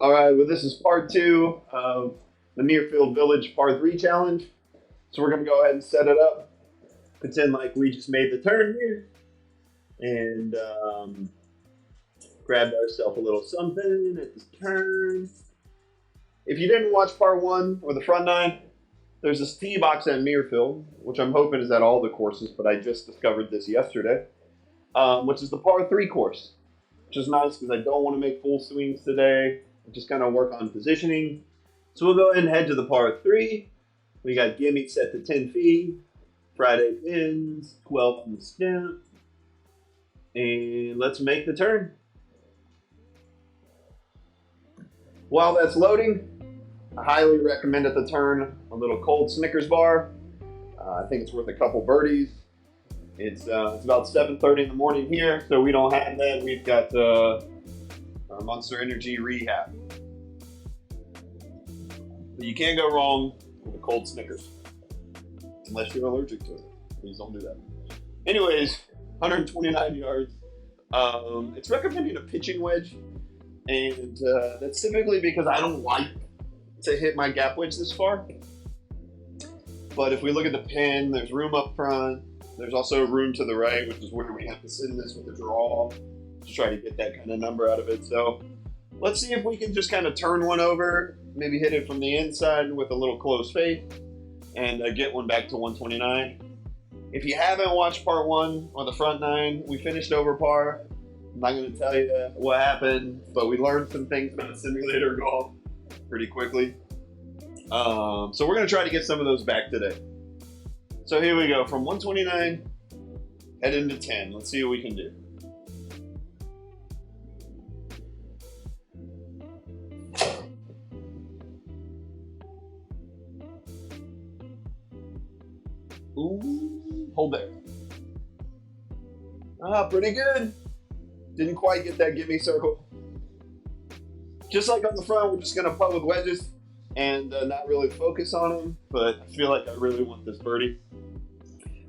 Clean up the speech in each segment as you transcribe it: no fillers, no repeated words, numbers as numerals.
All right, well, this is part two of the Muirfield Village par 3 challenge. So we're going to go ahead and set it up. Pretend like we just made the turn here. And grabbed ourselves a little something at the turn. If you didn't watch part 1 or the front 9, there's this tee box at Muirfield, which I'm hoping is at all the courses, but I just discovered this yesterday, which is the par 3 course, which is nice because I don't want to make full swings today. Just kind of work on positioning. So we'll go ahead and head to the par 3. We got gimme set to 10 feet. Friday pins, 12 on the stem. And let's make the turn. While that's loading, I highly recommend at the turn a little cold Snickers bar. I think it's worth a couple birdies. It's about 7:30 in the morning here, so we don't have that. We've got our Monster Energy Rehab. But you can't go wrong with a cold Snickers. Unless you're allergic to it. Please don't do that. Anyways, 129 yards. It's recommending a pitching wedge. And that's typically because I don't like to hit my gap wedge this far. But if we look at the pin, there's room up front. There's also room to the right, which is where we have to send this with a draw to try to get that kind of number out of it. So let's see if we can just kind of turn one over, maybe hit it from the inside with a little close fade, and get one back to 129. If you haven't watched part 1 or the front 9, we finished over par. I'm not going to tell you what happened, but we learned some things about simulator golf pretty quickly. So we're going to try to get some of those back today. So here we go, from 129, head into 10. Let's see what we can do. Ooh, hold there. Pretty good. Didn't quite get that gimme circle. Just like on the front, we're just going to putt with wedges and not really focus on them, but I feel like I really want this birdie.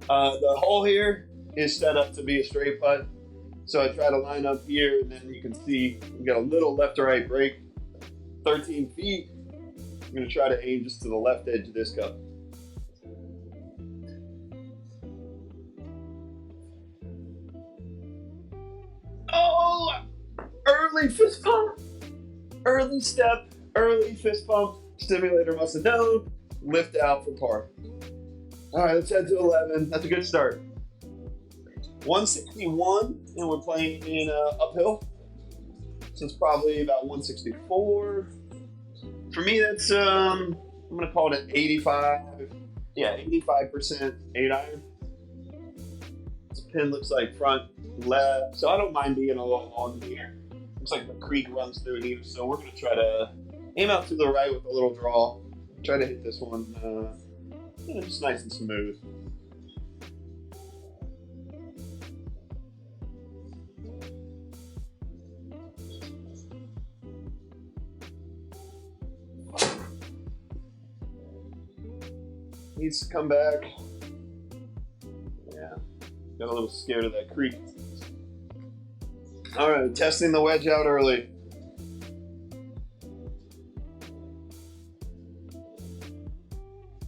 The hole here is set up to be a straight putt, so I try to line up here, and then you can see we got a little left to right break, 13 feet. I'm going to try to aim just to the left edge of this cup. Oh, early fist pump, early step, early fist pump. Simulator must have known. Lift out for par. All right, let's head to 11. That's a good start. 161, and we're playing in uphill. So it's probably about 164. For me, that's I'm gonna call it an 85. Yeah, 85% 8-iron. This pin looks like front left, so I don't mind being a little long here. Looks like the creek runs through it here, so we're gonna try to aim out to the right with a little draw. Try to hit this one just nice and smooth. Needs to come back. Yeah, got a little scared of that creek. All right, testing the wedge out early.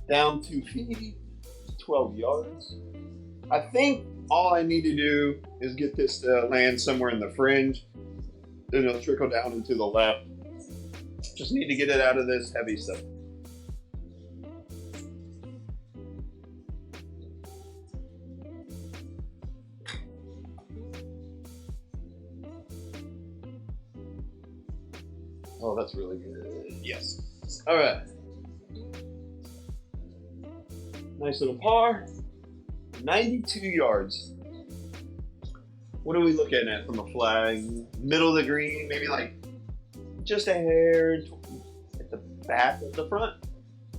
Down 2 feet, 12 yards. I think all I need to do is get this to land somewhere in the fringe. Then it'll trickle down into the left. Just need to get it out of this heavy stuff. Oh, that's really good. Yes. All right. Nice little par. 92 yards. What are we looking at from a flag? Middle of the green, maybe like just a hair at the back of the front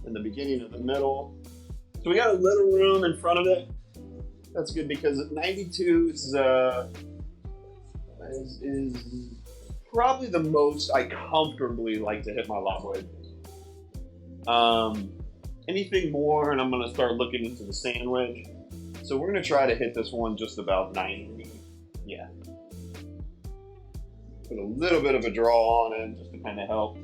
and the beginning of the middle. So we got a little room in front of it. That's good because 92 is probably the most I comfortably like to hit my lob wedge. Anything more, and I'm going to start looking into the sand wedge. So we're going to try to hit this one just about 90. Yeah. Put a little bit of a draw on it just to kind of help.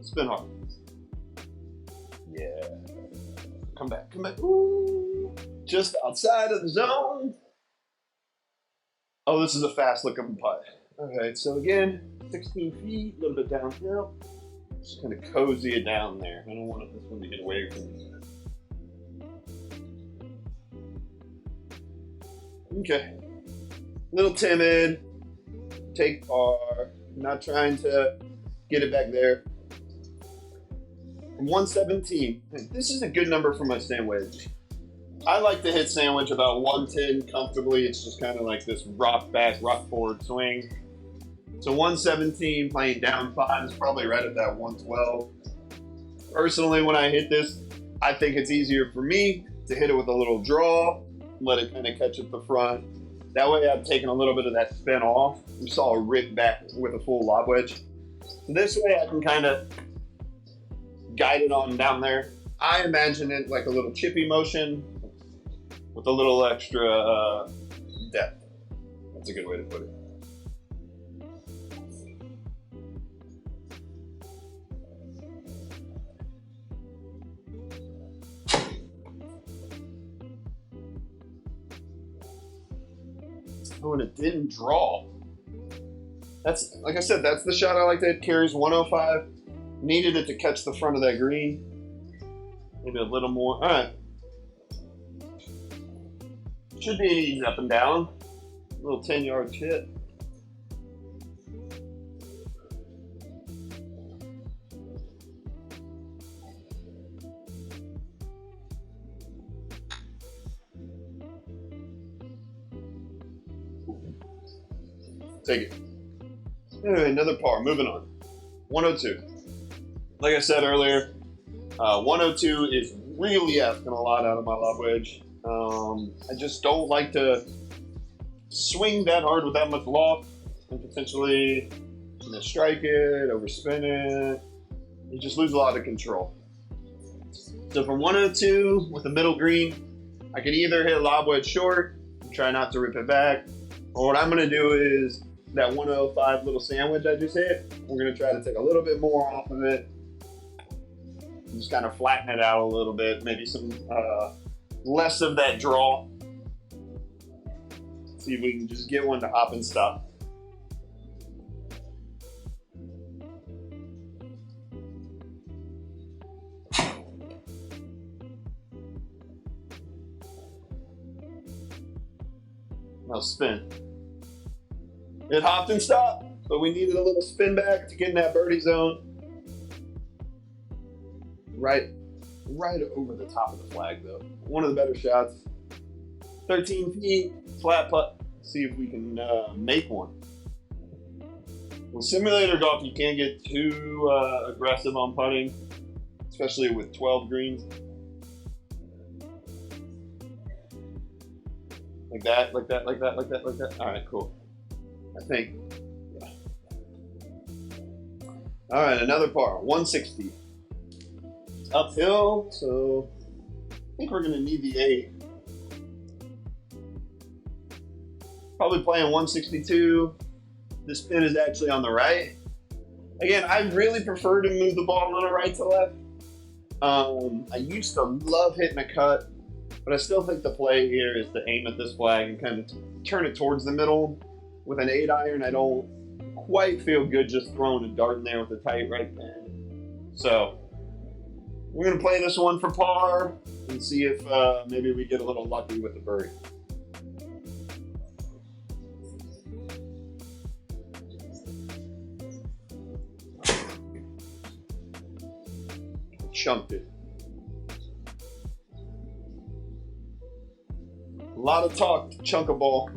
Spin hard. Yeah. Come back, come back. Ooh. Just outside of the zone. Oh, this is a fast looking putt. Okay, so again, 16 feet, a little bit downhill. Just kind of cozy it down there. I don't want this one to get away from me. Okay. Little timid. Take par. Not trying to get it back there. 117. This is a good number for my sandwich. I like to hit sandwich about 110 comfortably. It's just kind of like this rock back, rock forward swing. So 117 playing down 5 is probably right at that 112. Personally, when I hit this, I think it's easier for me to hit it with a little draw, let it kind of catch at the front. That way I've taken a little bit of that spin off. You saw a rip back with a full lob wedge. So this way I can kind of guide it on down there. I imagine it like a little chippy motion with a little extra depth. That's a good way to put it. Oh, and it didn't draw. That's, like I said, that's the shot I like to hit. Carries 105. Needed it to catch the front of that green. Maybe a little more. All right. Should be easy up and down. A little 10-yard chip. Take it. Anyway, another par. Moving on. 102. Like I said earlier, 102 is really asking a lot out of my lob wedge. I just don't like to swing that hard with that much loft and potentially strike it, overspin it. You just lose a lot of control. So from 102 with the middle green, I can either hit lob wedge short and try not to rip it back, or what I'm going to do is that 105 little sandwich I just hit, we're going to try to take a little bit more off of it. Just kind of flatten it out a little bit, maybe some less of that draw. See if we can just get one to hop and stop. Now spin. It hopped and stopped, but we needed a little spin back to get in that birdie zone. Right over the top of the flag, though. One of the better shots. 13 feet, flat putt. See if we can make one. With simulator golf, you can't get too aggressive on putting, especially with 12 greens. Like that, like that, like that, like that, like that. All right, cool. I think. Yeah. All right, another par. 160. Uphill, so I think we're going to need the 8. Probably playing 162. The spin is actually on the right. Again, I really prefer to move the ball on the right to left. I used to love hitting a cut, but I still think the play here is to aim at this flag and kind of turn it towards the middle. With an 8-iron, I don't quite feel good just throwing a dart in there with a tight right hand. So we're going to play this one for par and see if maybe we get a little lucky with the birdie. Chunked it. A lot of talk to chunk a ball.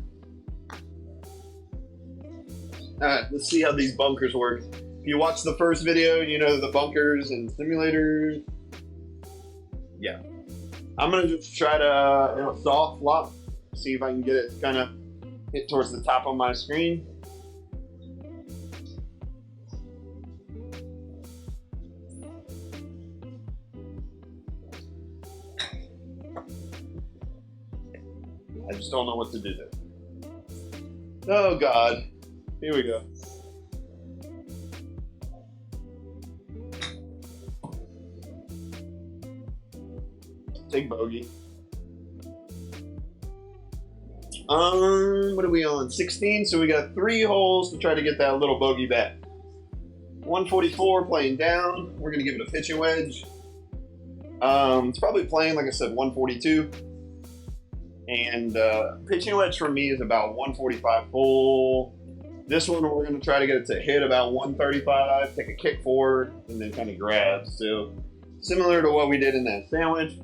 Alright, let's see how these bunkers work. If you watched the first video, you know the bunkers and simulators. Yeah. I'm going to just try to soft flop, see if I can get it kind of hit towards the top of my screen. I just don't know what to do there. Oh God, here we go. Take bogey. What are we on? 16, so we got 3 holes to try to get that little bogey back. 144 playing down. We're gonna give it a pitching wedge. It's probably playing, like I said, 142. And pitching wedge for me is about 145 full. This one we're gonna try to get it to hit about 135, take a kick forward, and then kind of grab. So similar to what we did in that sandwich.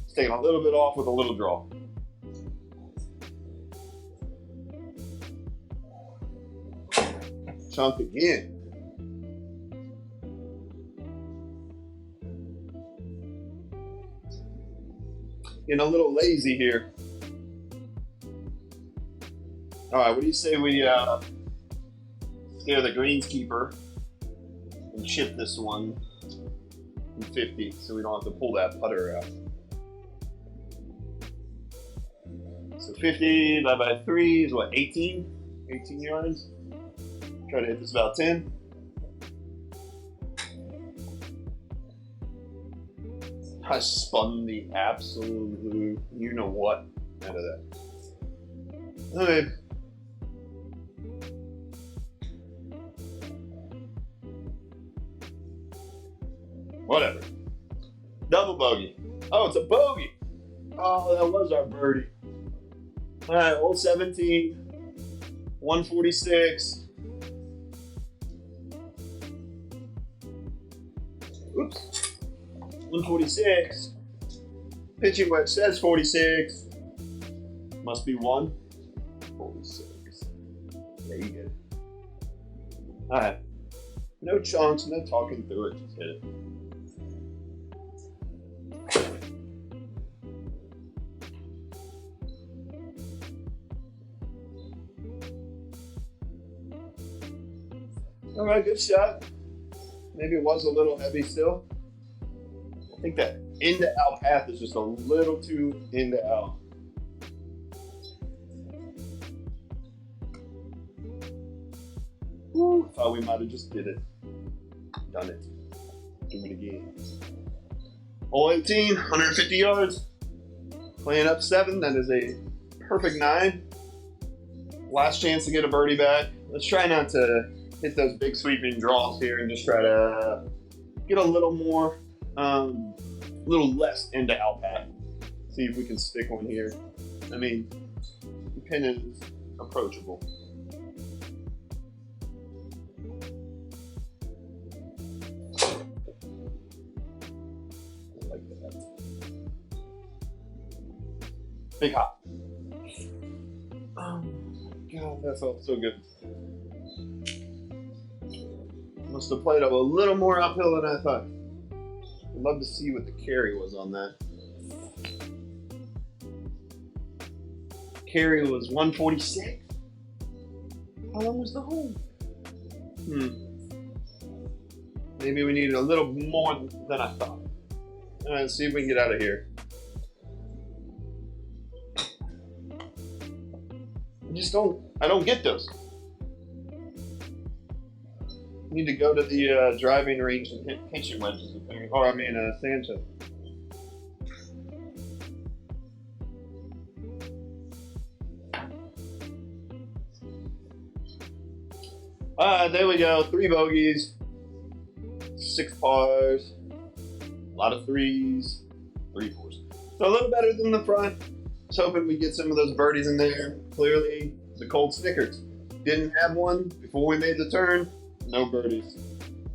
It's taking a little bit off with a little draw. Chunk again. Getting a little lazy here. All right, what do you say we scare the greenskeeper and chip this one in 50 so we don't have to pull that putter out. So 50 by 3 is what, 18? 18 yards. Try to hit this about 10. I spun the absolute you-know-what out of that. All right. Whatever. Double bogey. Oh, it's a bogey. Oh, that was our birdie. All right, hole 17, 146. Oops. 146. Pitching wedge says 46. Must be 146. Yeah, you get it. All right. No chunks, no talking through it. Just hit it. All right, good shot. Maybe it was a little heavy still. I think that in to out path is just a little too in to out. Woo, thought we might have just did it. Done it. Do it again. Hole 18, 150 yards. Playing up 7, that is a perfect 9. Last chance to get a birdie back. Let's try not to hit those big sweeping draws here and just try to get a little more, little less into out path. See if we can stick one here. I mean, the pin is approachable. I like that. Big hop. Oh my God, that felt so good. Must have played up a little more uphill than I thought. I'd love to see what the carry was on that. Carry was 146. How long was the hole? Maybe we needed a little more than I thought. All right, let's see if we can get out of here. I don't get those. Need to go to the driving range and hit pitching wedges, or I mean sand chip. There we go. 3 bogeys, 6 pars, a lot of 3s, 3 4s. So a little better than the front. Was hoping we get some of those birdies in there. Clearly, the cold Snickers. Didn't have one before we made the turn. No birdies.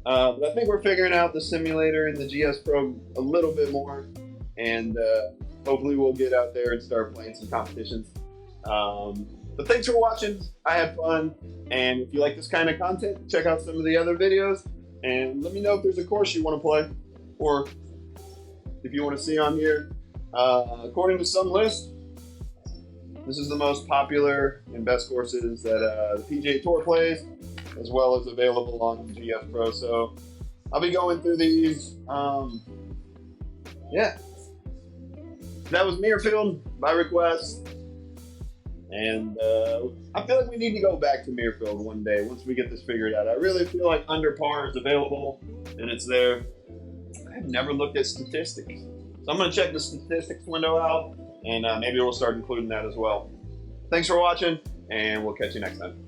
But I think we're figuring out the simulator and the GSPro a little bit more, and hopefully we'll get out there and start playing some competitions. But thanks for watching. I had fun, and if you like this kind of content, check out some of the other videos, and let me know if there's a course you want to play, or if you want to see on here. According to some list, this is the most popular and best courses that the PGA Tour plays, as well as available on GSPro. So I'll be going through these. Yeah. that was Muirfield by request. And I feel like we need to go back to Muirfield one day once we get this figured out. I really feel like under par is available and it's there. I've never looked at statistics. So I'm going to check the statistics window out and maybe we'll start including that as well. Thanks for watching and we'll catch you next time.